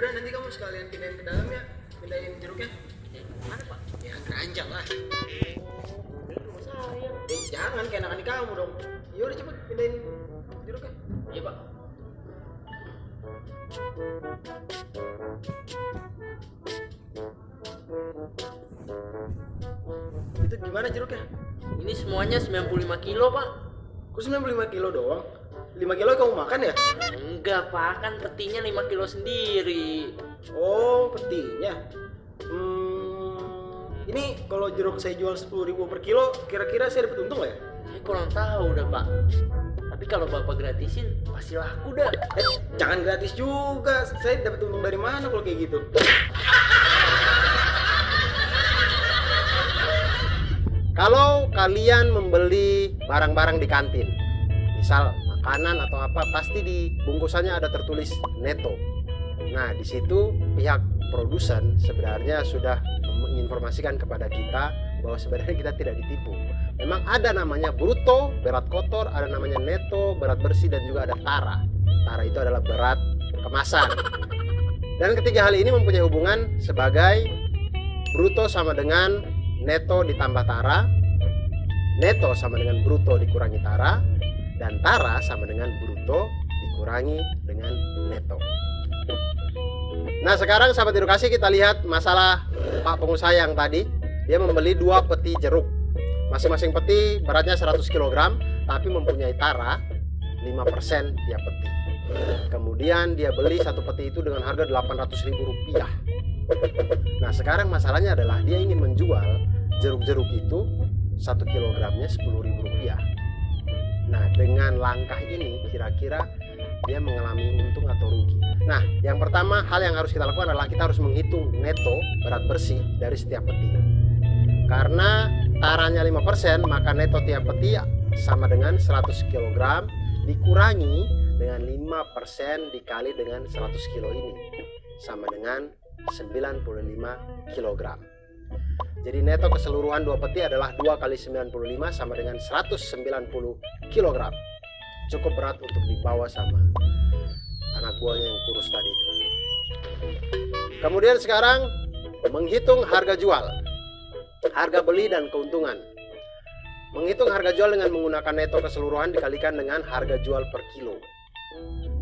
Yaudah nanti kamu sekalian pindahin ke dalam ya, pindahin jeruknya. Mana Pak? Ya keranjang lah. Ini rumah saya. Jangan kayak anak-anak kamu dong. Yaudah cepet pindahin jeruknya. Iya Pak. Itu gimana jeruknya? Ini semuanya 95 kilo Pak. Kok 95 kilo doang? 5 kilo kamu makan ya? Enggak Pak, kan petinya 5 kilo sendiri. Oh, petinya. Ini kalau jeruk saya jual 10.000 per kilo, kira-kira saya dapat untung nggak ya? Saya kurang tahu dah Pak. Tapi kalau Bapak gratisin pasti laku dah. Jangan gratis juga. Saya dapat untung dari mana kalau kayak gitu? Kalau kalian membeli barang-barang di kantin, misal makanan atau apa, pasti di bungkusannya ada tertulis neto. Nah, di situ pihak produsen sebenarnya sudah menginformasikan kepada kita bahwa sebenarnya kita tidak ditipu. Memang ada namanya bruto, berat kotor, ada namanya neto, berat bersih, dan juga ada tara. Tara itu adalah berat kemasan. Dan ketiga hal ini mempunyai hubungan sebagai bruto sama dengan neto ditambah tara, neto sama dengan bruto dikurangi tara, dan tara sama dengan bruto dikurangi dengan neto. Nah, sekarang sahabat edukasi, kita lihat masalah Pak pengusaha yang tadi. Dia membeli 2 peti jeruk. Masing-masing peti beratnya 100 kg, tapi mempunyai tara 5% tiap peti. Kemudian dia beli satu peti itu dengan harga Rp800.000. Nah, sekarang masalahnya adalah dia ingin menjual jeruk-jeruk itu 1 kilogramnya Rp10.000. Nah, dengan langkah ini kira-kira dia mengalami untung atau rugi. Nah, yang pertama hal yang harus kita lakukan adalah kita harus menghitung neto berat bersih dari setiap peti. Karena taranya 5%, maka neto tiap peti sama dengan 100 kg dikurangi dengan 5% dikali dengan 100 kg ini sama dengan 95 kg. Jadi neto keseluruhan 2 peti adalah 2 kali 95 sama dengan 190 kg. Cukup berat untuk dibawa sama anak buahnya yang kurus tadi itu. Kemudian sekarang menghitung harga jual, harga beli dan keuntungan. Menghitung harga jual dengan menggunakan neto keseluruhan dikalikan dengan harga jual per kilo.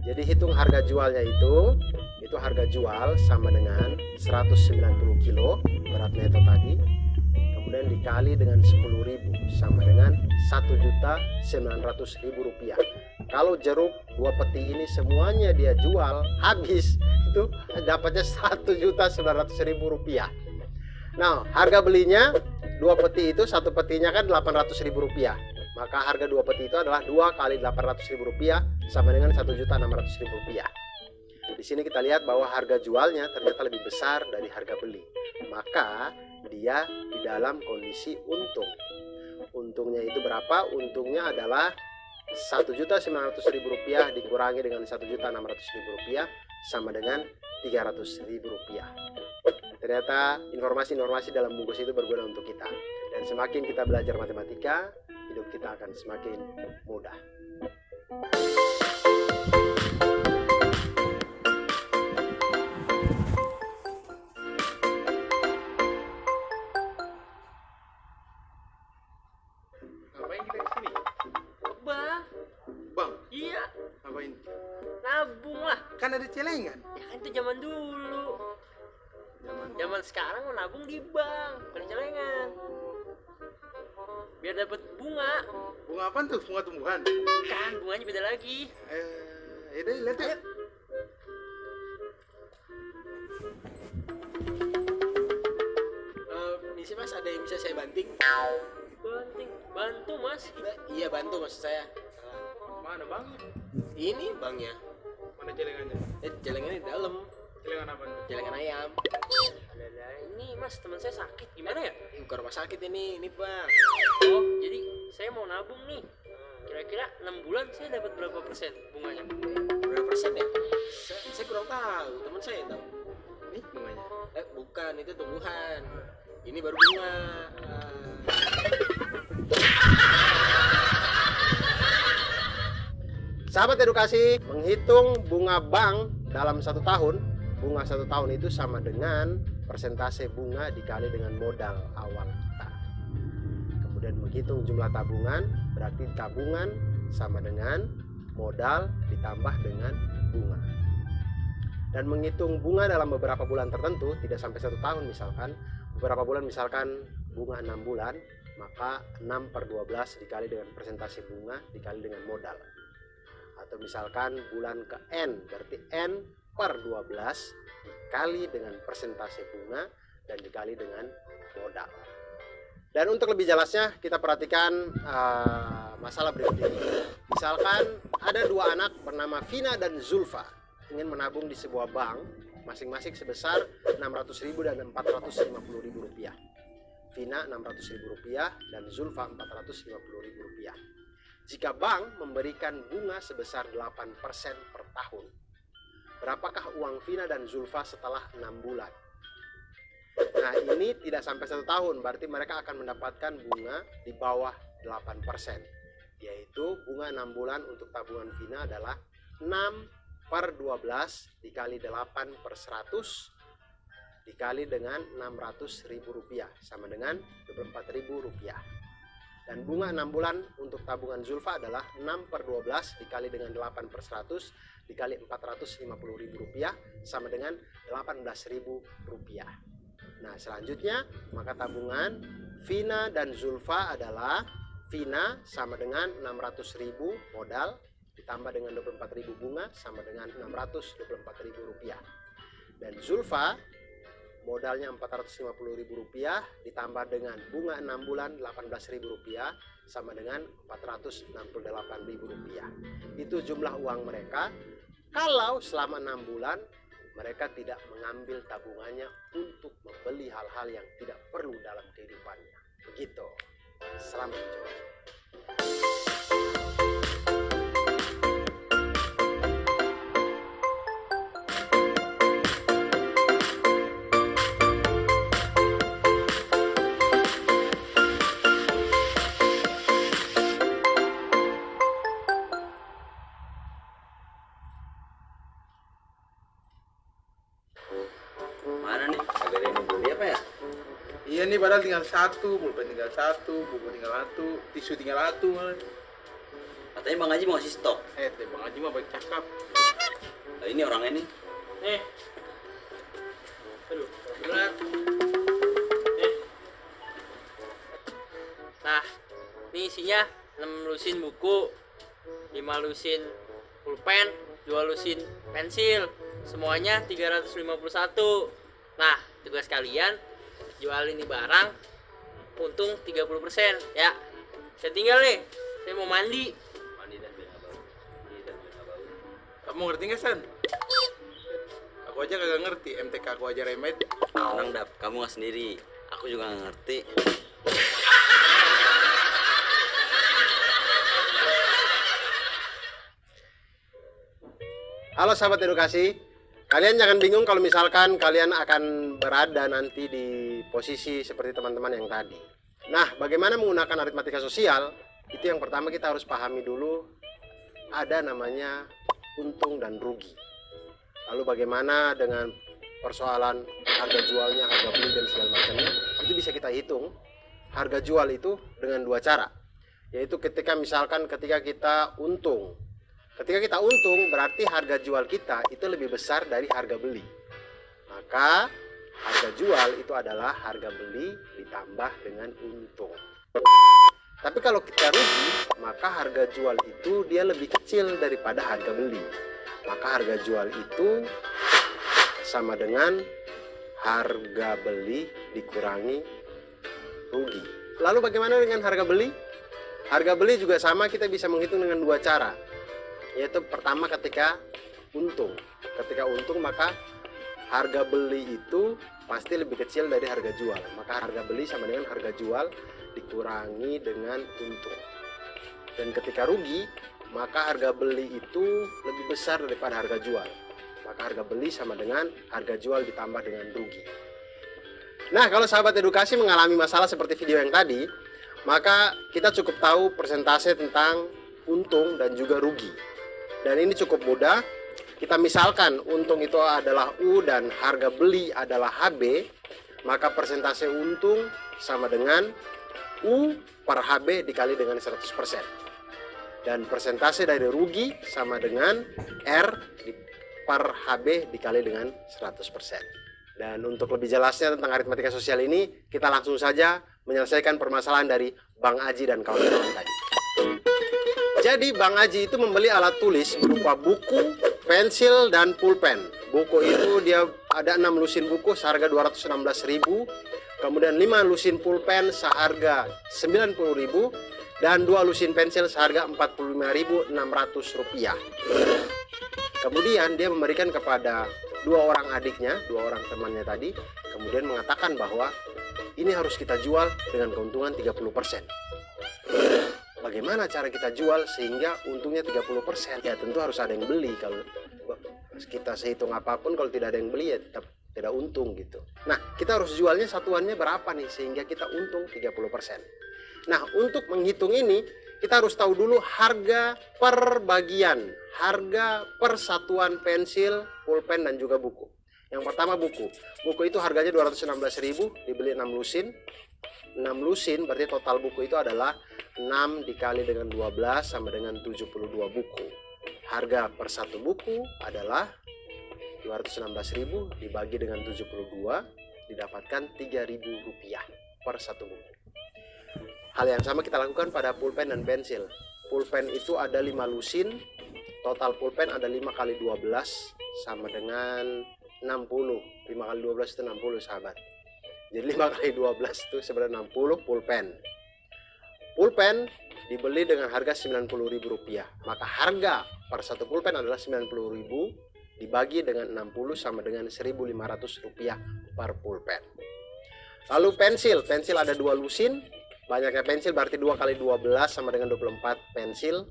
Jadi hitung harga jualnya itu harga jual sama dengan 190 kilo berat neto tadi, kemudian dikali dengan 10.000 sama dengan Rp1.900.000. Kalau jeruk 2 peti ini semuanya dia jual habis, itu dapatnya Rp1.900.000. Nah, harga belinya 2 peti itu, satu petinya kan Rp800.000. Maka harga 2 peti itu adalah 2 kali Rp800.000 sama dengan Rp1.600.000. Di sini kita lihat bahwa harga jualnya ternyata lebih besar dari harga beli. Maka dia di dalam kondisi untung. Untungnya itu berapa? Untungnya adalah Rp1.900.000 dikurangi dengan Rp1.600.000 sama dengan Rp300.000. Ternyata informasi-informasi dalam bungkus itu berguna untuk kita. Dan semakin kita belajar matematika, hidup kita akan semakin mudah. Ngapain kita kesini? Bang, Bang, iya, ngapain? nabung lah. Kan ada celengan. Ya kan itu zaman dulu. Zaman sekarang mau nabung di bank, bukan celengan. Biar dapat bunga. Bunga apaan tuh? Bunga tumbuhan? Kan bunganya beda lagi. Yaudah, lihat ya. Misi mas, ada yang bisa saya banting? Banting, bantu mas. Iya, bantu maksud saya. Mana bang? Ini bangnya. Mana celengannya? Celengannya di dalam. Celengan apa tuh? Celengan ayam. Lah, ini mas teman saya sakit, gimana ya? Bukan rumah sakit ini bang. Oh, jadi saya mau nabung nih. Kira-kira 6 bulan saya dapat berapa persen bunganya? Berapa persen ya? Saya kurang tahu, teman saya yang tahu. Ini bunganya? Bukan, itu tumbuhan. Ini baru bunga. Sahabat edukasi, menghitung bunga bank dalam 1 tahun bunga 1 tahun itu sama dengan persentase bunga dikali dengan modal awal kita. Kemudian menghitung jumlah tabungan, berarti tabungan sama dengan modal ditambah dengan bunga. Dan menghitung bunga dalam beberapa bulan tertentu, tidak sampai 1 tahun misalkan, beberapa bulan misalkan bunga 6 bulan, maka 6/12 dikali dengan persentase bunga dikali dengan modal. Atau misalkan bulan ke N, berarti N/12 dikali dengan persentase bunga dan dikali dengan modal. Dan untuk lebih jelasnya kita perhatikan masalah berikut ini. Misalkan ada 2 anak bernama Vina dan Zulfa ingin menabung di sebuah bank masing-masing sebesar 600.000 dan 450.000 rupiah. Vina 600.000 rupiah dan Zulfa 450.000 rupiah. Jika bank memberikan bunga sebesar 8% per tahun, berapakah uang Vina dan Zulfa setelah 6 bulan? Nah, ini tidak sampai 1 tahun, berarti mereka akan mendapatkan bunga di bawah 8%, yaitu bunga 6 bulan untuk tabungan Vina adalah 6/12 dikali 8/100 dikali dengan 600.000 rupiah sama dengan 24.000 rupiah. Dan bunga 6 bulan untuk tabungan Zulfa adalah 6/12 dikali dengan 8/100 dikali 450.000 rupiah sama dengan 18.000 rupiah. Nah, selanjutnya maka tabungan Vina dan Zulfa adalah Vina sama dengan 600.000 modal ditambah dengan 24.000 bunga sama dengan 624.000 rupiah. Dan Zulfa modalnya 450.000 rupiah ditambah dengan bunga 6 bulan 18.000 rupiah sama dengan 468.000 rupiah. Itu jumlah uang mereka kalau selama 6 bulan mereka tidak mengambil tabungannya untuk membeli hal-hal yang tidak perlu dalam kehidupannya. Begitu. Selamat mencoba. Mana nih? Agak ada yang beli apa ya? Iya nih, padahal tinggal 1, pulpen tinggal 1, buku tinggal 1, tisu tinggal 1. Katanya Bang Haji mau ngasih stok. Bang Haji mah baik cakap. Nah, ini orangnya nih. Aduh, berat. Nah, ini isinya 6 lusin buku, 5 lusin pulpen, 2 lusin pensil. Semuanya 351. Nah, tugas kalian jual ini barang untung 30% ya. Saya tinggal nih. Saya mau mandi. Mandi dan beli abang. Kamu ngerti nggak, San? Aku aja kagak ngerti, MTK aku aja remet. Tenang, Dap, kamu nggak sendiri. Aku juga nggak ngerti. Halo sahabat edukasi, kalian jangan bingung kalau misalkan kalian akan berada nanti di posisi seperti teman-teman yang tadi. Nah, bagaimana menggunakan aritmatika sosial? Itu yang pertama kita harus pahami dulu, ada namanya untung dan rugi. Lalu bagaimana dengan persoalan harga jualnya, harga beli dan segala macamnya, itu bisa kita hitung harga jual itu dengan 2 cara. Yaitu ketika kita untung. Ketika kita untung berarti harga jual kita itu lebih besar dari harga beli. Maka harga jual itu adalah harga beli ditambah dengan untung. Tapi kalau kita rugi, maka harga jual itu dia lebih kecil daripada harga beli. Maka harga jual itu sama dengan harga beli dikurangi rugi. Lalu bagaimana dengan harga beli? Harga beli juga sama, kita bisa menghitung dengan 2 cara. Yaitu pertama ketika untung. Ketika untung maka harga beli itu pasti lebih kecil dari harga jual. Maka harga beli sama dengan harga jual dikurangi dengan untung. Dan ketika rugi, maka harga beli itu lebih besar daripada harga jual. Maka harga beli sama dengan harga jual ditambah dengan rugi. Nah, kalau sahabat edukasi mengalami masalah seperti video yang tadi, maka kita cukup tahu persentase tentang untung dan juga rugi. Dan ini cukup mudah. kita misalkan untung itu adalah U dan harga beli adalah HB, maka persentase untung sama dengan U per HB dikali dengan 100%. Dan persentase dari rugi sama dengan R per HB dikali dengan 100%. Dan untuk lebih jelasnya tentang aritmatika sosial ini, kita langsung saja menyelesaikan permasalahan dari Bang Aji dan kawan-kawan tadi. Jadi Bang Aji itu membeli alat tulis berupa buku, pensil, dan pulpen. Buku itu dia ada 6 lusin buku seharga 216.000, kemudian 5 lusin pulpen seharga 90.000, dan 2 lusin pensil seharga 45.600 rupiah. Kemudian dia memberikan kepada 2 orang adiknya, 2 orang temannya tadi, kemudian mengatakan bahwa ini harus kita jual dengan keuntungan 30%. Bagaimana cara kita jual sehingga untungnya 30%? Ya tentu harus ada yang beli. Kalau kita sehitung apapun, kalau tidak ada yang beli ya tetap tidak untung gitu. Nah, kita harus jualnya satuannya berapa nih sehingga kita untung 30%. Nah, untuk menghitung ini kita harus tahu dulu harga per bagian, harga per satuan pensil, pulpen, dan juga buku. Yang pertama buku. Buku itu harganya 216.000, dibeli 6 lusin. 6 lusin berarti total buku itu adalah 6 dikali dengan 12 sama dengan 72 buku. Harga per satu buku adalah 216.000 dibagi dengan 72 didapatkan 3.000 rupiah per satu buku. Hal yang sama kita lakukan pada pulpen dan pensil. Pulpen itu ada 5 lusin, total pulpen ada 5 kali 12 sama dengan 60. 5 kali 12 itu 60 sahabat. Jadi 5 kali 12 itu sebenarnya 60 pulpen. Pulpen dibeli dengan harga Rp90.000. Maka harga per satu pulpen adalah Rp90.000 dibagi dengan 60 sama dengan Rp1.500 per pulpen. Lalu pensil. Pensil ada 2 lusin. Banyaknya pensil berarti 2 kali 12 sama dengan 24 pensil.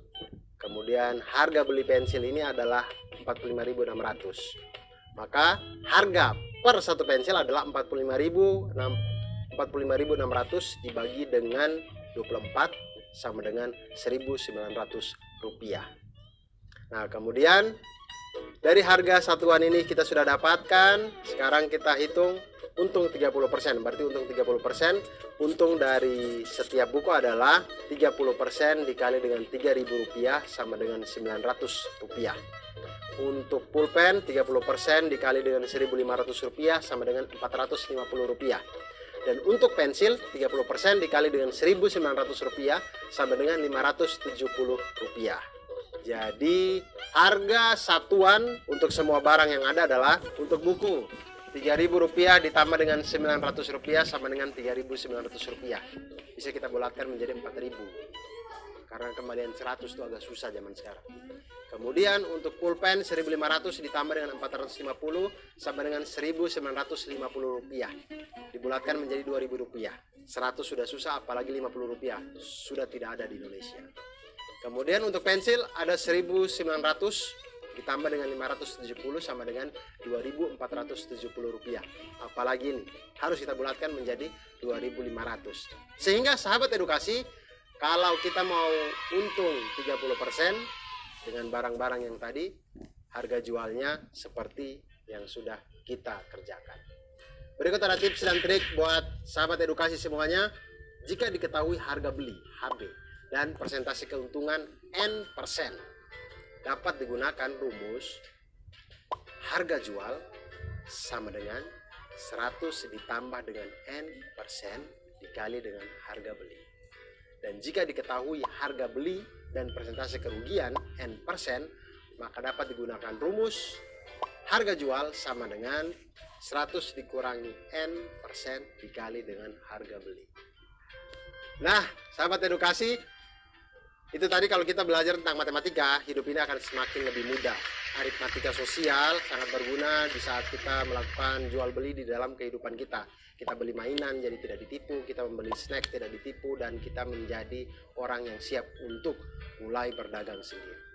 Kemudian harga beli pensil ini adalah Rp45.600. Maka harga per satu pensil adalah Rp45.600 dibagi dengan 24 sama dengan Rp1.900. Nah, kemudian dari harga satuan ini kita sudah dapatkan. Sekarang kita hitung untung 30%. Berarti untung 30%. Untung dari setiap buku adalah 30% dikali dengan Rp3.000 sama dengan Rp900. Untuk pulpen 30% dikali dengan Rp1.500 sama dengan Rp450. Dan untuk pensil 30% dikali dengan Rp1.900 sama dengan Rp570. Jadi harga satuan untuk semua barang yang ada adalah untuk buku Rp3.000 ditambah dengan Rp900 sama dengan Rp3.900. Bisa kita bulatkan menjadi Rp4.000. Karena kembalian 100 itu agak susah zaman sekarang. Kemudian untuk pulpen Rp1.500 ditambah dengan Rp450 sama dengan Rp1.950. Dibulatkan menjadi Rp2.000. 100 sudah susah, apalagi Rp50 sudah tidak ada di Indonesia. Kemudian untuk pensil ada Rp1.900 ditambah dengan 570 sama dengan Rp2.470. Apalagi ini harus kita bulatkan menjadi 2.500. Sehingga sahabat edukasi, kalau kita mau untung 30% dengan barang-barang yang tadi, harga jualnya seperti yang sudah kita kerjakan. Berikut ada tips dan trik buat sahabat edukasi semuanya. Jika diketahui harga beli HB dan persentase keuntungan N%, dapat digunakan rumus harga jual sama dengan 100 ditambah dengan N% dikali dengan harga beli. Dan jika diketahui harga beli dan persentase kerugian N%, maka dapat digunakan rumus harga jual sama dengan 100 dikurangi N% dikali dengan harga beli. Nah, sahabat edukasi, itu tadi kalau kita belajar tentang matematika, hidup ini akan semakin lebih mudah. Aritmatika sosial sangat berguna di saat kita melakukan jual beli di dalam kehidupan kita. Kita beli mainan jadi tidak ditipu, kita membeli snack tidak ditipu, dan kita menjadi orang yang siap untuk mulai berdagang sendiri.